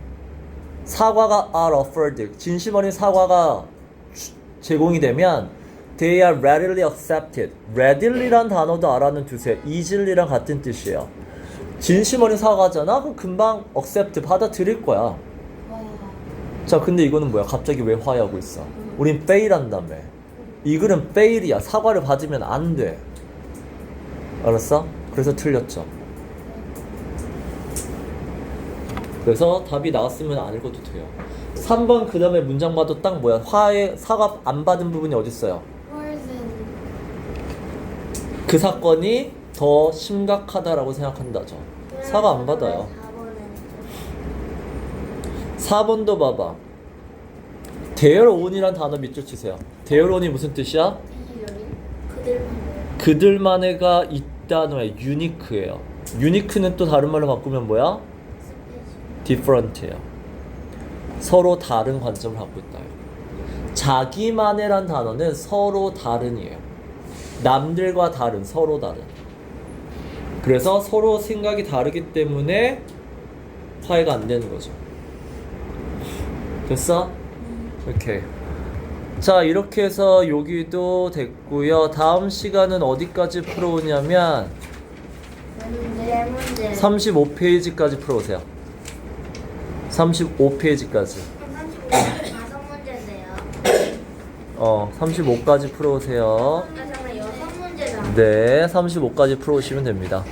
사과가 are offered, 진심 어린 사과가 제공이 되면 they are readily accepted. readily란 단어도 알아는 두세요. easily랑 같은 뜻이에요. 진심 어린 사과잖아? 그럼 금방 accept, 받아들일 거야. 와. 자, 근데 이거는 뭐야? 갑자기 왜 화해하고 있어? 우린 fail 한다며. 이 글은 fail이야. 사과를 받으면 안 돼. 알았어? 그래서 틀렸죠. 그래서 답이 나왔으면 안 읽어도 돼요. 3번 그 다음에 문장 봐도 딱 뭐야? 화해, 사과 안 받은 부분이 어딨어요? worsen. 그 사건이 더 심각하다라고 생각한다죠. 사과 안 받아요. 4번도 봐봐. their own이란 단어 밑줄 치세요. their own이 무슨 뜻이야? 그들만의가 있다는 말, unique예요. unique는 또 다른 말로 바꾸면 뭐야? different예요. 서로 다른 관점을 갖고 있다요. 자기만의란 단어는 서로 다른이에요. 남들과 다른, 서로 다른. 그래서 서로 생각이 다르기 때문에 화해가 안 되는 거죠. 됐어? 오케이. 자, 이렇게 해서 여기도 됐고요. 다음 시간은 어디까지 풀어오냐면 35페이지까지 풀어오세요. 35페이지까지. 35까지 풀어오세요. 잠깐만 6문제다. 네, 35까지 풀어오시면 됩니다.